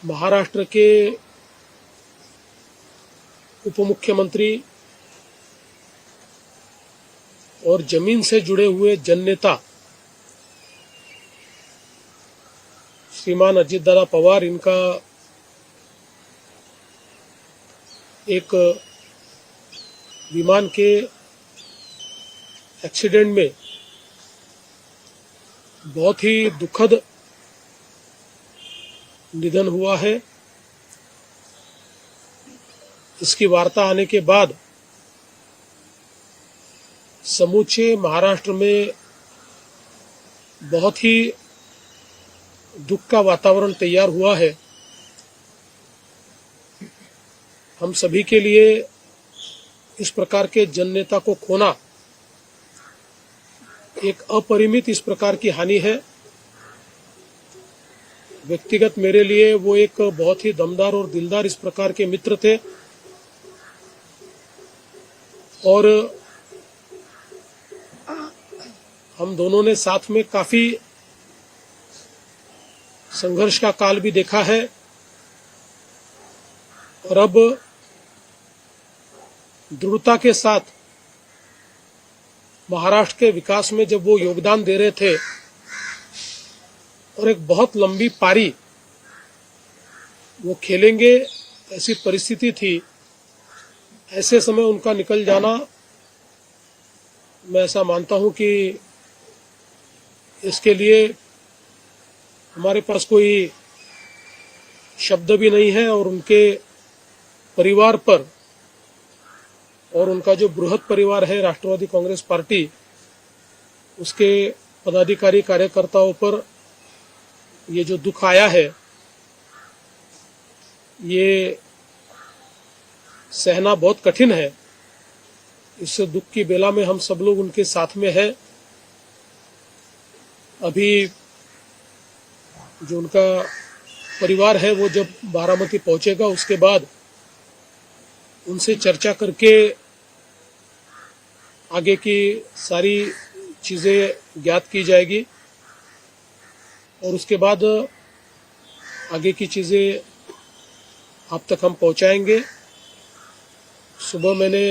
महाराष्ट्र के उप मुख्यमंत्री और जमीन से जुड़े हुए जननेता श्रीमान अजितदादा पवार, इनका एक विमान के एक्सीडेंट में बहुत ही दुखद निधन हुआ है। इसकी वार्ता आने के बाद समूचे महाराष्ट्र में बहुत ही दुख का वातावरण तैयार हुआ है। हम सभी के लिए इस प्रकार के जननेता को खोना एक अपरिमित इस प्रकार की हानि है। व्यक्तिगत मेरे लिए वो एक बहुत ही दमदार और दिलदार इस प्रकार के मित्र थे और हम दोनों ने साथ में काफी संघर्ष का काल भी देखा है और अब दृढ़ता के साथ महाराष्ट्र के विकास में जब वो योगदान दे रहे थे और एक बहुत लंबी पारी वो खेलेंगे ऐसी परिस्थिति थी, ऐसे समय उनका निकल जाना, मैं ऐसा मानता हूं कि इसके लिए हमारे पास कोई शब्द भी नहीं है और उनके परिवार पर और उनका जो बृहद परिवार है राष्ट्रवादी कांग्रेस पार्टी, उसके पदाधिकारी कार्यकर्ताओं पर ये जो दुख आया है ये सहना बहुत कठिन है। इस दुख की बेला में हम सब लोग उनके साथ में हैं। अभी जो उनका परिवार है वो जब बारामती पहुंचेगा उसके बाद उनसे चर्चा करके आगे की सारी चीजें ज्ञात की जाएगी और उसके बाद आगे की चीजें आप तक हम पहुंचाएंगे। सुबह मैंने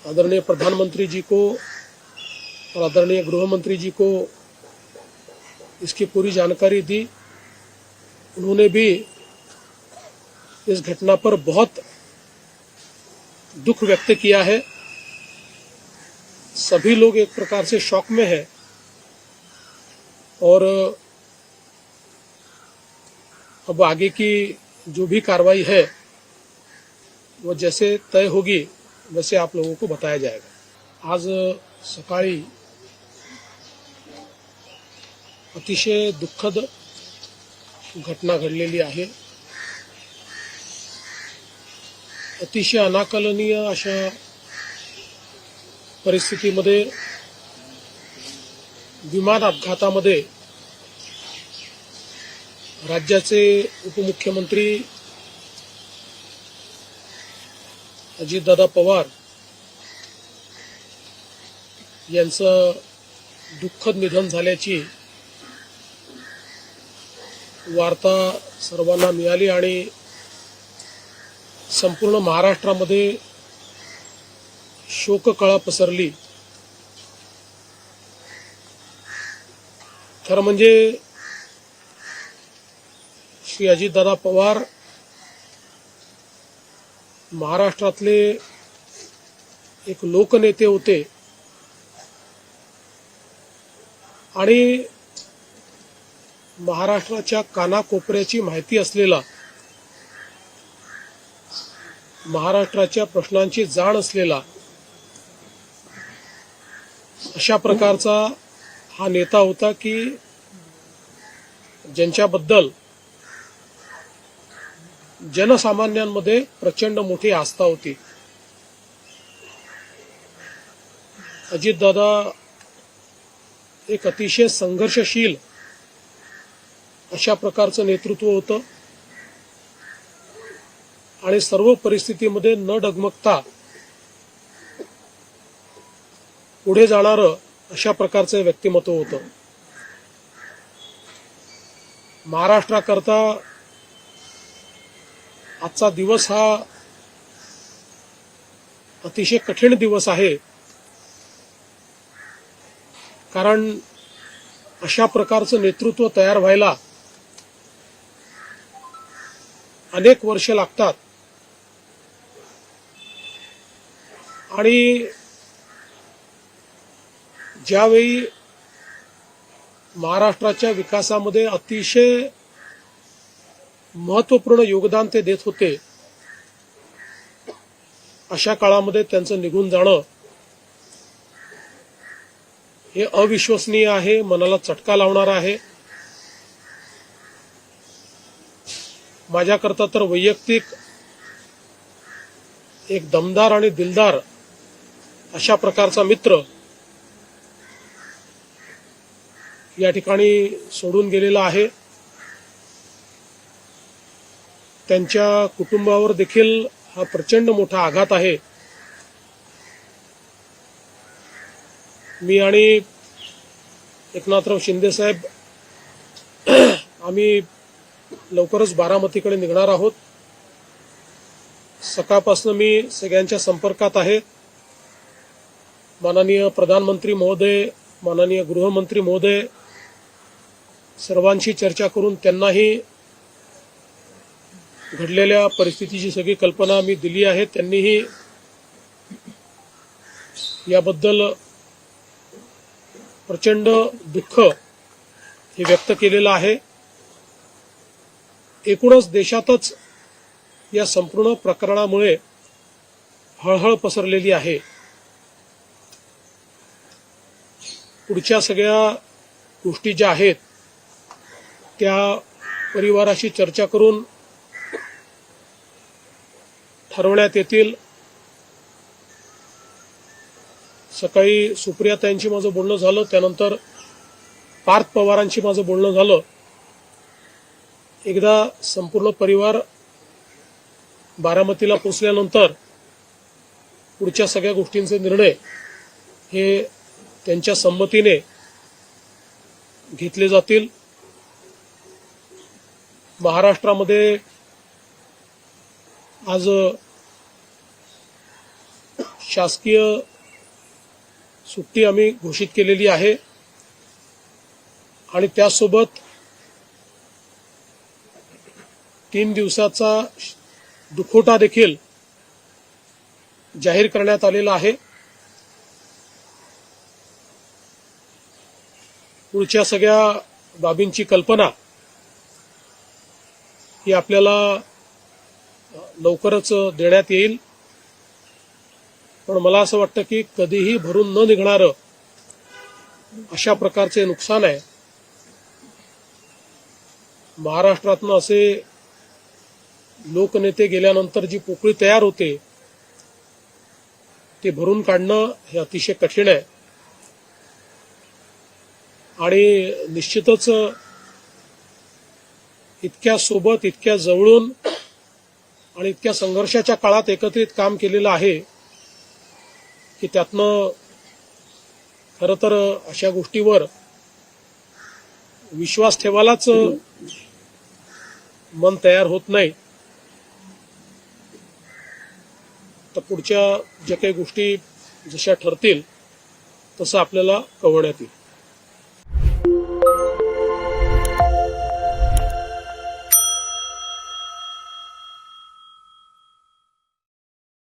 आदरणीय प्रधानमंत्री जी को और आदरणीय गृह मंत्री जी को इसकी पूरी जानकारी दी। उन्होंने भी इस घटना पर बहुत दुख व्यक्त किया है। सभी लोग एक प्रकार से शॉक में हैं और अब आगे की जो भी कार्रवाई है वो जैसे तय होगी वैसे आप लोगों को बताया जाएगा। आज सकाळी अतिशय दुःखद घटना घडलेली आहे। अतिशय अनाकलनीय अशा परिस्थितीमध्ये विमान अपघातामध्ये राज्याचे उपमुख्यमंत्री अजितदादा पवार यांचं दुःखद निधन झाल्याची वार्ता सर्वांना मिळाली आणि संपूर्ण महाराष्ट्रामध्ये शोककळा पसरली। खरं म्हणजे श्री अजितदादा पवार महाराष्ट्रातले एक लोकनेते होते आणि महाराष्ट्राच्या कानाकोपऱ्याची माहिती असलेला, महाराष्ट्राच्या प्रश्नांची जाण असलेला अशा प्रकारचा हा नेता होता की ज्यांच्याबद्दल जनसामान्यांमध्ये प्रचंड मोठी आस्था होती। अजितदादा एक अतिशय संघर्षशील अशा प्रकारचं नेतृत्व होतं आणि सर्व परिस्थितीमध्ये न डगमगता पुढे जाणारं अशा प्रकारचं व्यक्तिमत्व होतं। महाराष्ट्राकरता आजचा दिवस हा अतिशय कठीण दिवस आहे, कारण अशा प्रकारचं नेतृत्व तयार व्हायला अनेक वर्ष लागतात आणि ज्यावेळी महाराष्ट्राच्या विकासामध्ये अतिशय महत्त्वपूर्ण योगदान ते देत होते, अशा काळामध्ये त्यांचं निघून जाणं हे अविश्वसनीय आहे, मनाला चटका लावणारा आहे. माझ्याकरता तर वैयक्तिक एक दमदार आणि दिलदार अशा प्रकारचा मित्र या ठिकाणी सोडून गेलेला आहे. त्यांच्या कुटुंबावर देखील हा प्रचंड मोठा आघात आहे. मी आणि एकनाथराव शिंदे साहेब आम्ही लवकरच बारामतीकडे निघणार आहोत. सकाळपासून मी सगळ्यांच्या संपर्कात आहे. माननीय प्रधानमंत्री महोदय, माननीय गृहमंत्री महोदय सर्वांशी चर्चा करून त्यांनाही घडलेल्या परिस्थितीची सगळी कल्पना मी दिली आहे. त्यांनीही याबद्दल प्रचंड दुःख हे व्यक्त केलेलं आहे. एकूणच देशातच या संपूर्ण प्रकरणामुळे हळहळ पसरलेली आहे. पुढच्या सगळ्या गोष्टी ज्या आहेत त्या परिवाराशी चर्चा करून ठरवण्यात येतील. सकाळी सुप्रियाताईंशी माझं बोलणं झालं, त्यानंतर पार्थ पवारांशी माझं बोलणं झालं. एकदा संपूर्ण परिवार बारामतीला पोहोचल्यानंतर पुढच्या सगळ्या गोष्टींचे निर्णय हे त्यांच्या संमतीने घेतले जातील. महाराष्ट्रामध्ये आज शासकीय सुट्टी आम्ही घोषित केलेली आहे आणि त्यासोबत 3 दिवसाचा दुखवटा देखील जाहीर करण्यात आलेला आहे. पुढच्या सगळ्या बाबींची कल्पना ही आपल्याला लवकरच देण्यात येईल. पण मला असं वाटतं की कधीही भरून न निघणारं अशा प्रकारचे नुकसान आहे. महाराष्ट्रातनं असे लोकनेते गेल्यानंतर जी पोकळी तयार होते ते भरून काढणं हे अतिशय कठीण आहे आणि निश्चितच इतक्या सोबत, इतक्या जवळून आणि इतक्या संघर्षाच्या काळात एकत्रित काम केलेलं आहे की त्यातनं खरं तर अशा गोष्टीवर विश्वास ठेवायलाच मन तयार होत नाही. तर पुढच्या ज्या काही गोष्टी जशा ठरतील तसं आपल्याला कळवण्यात येईल.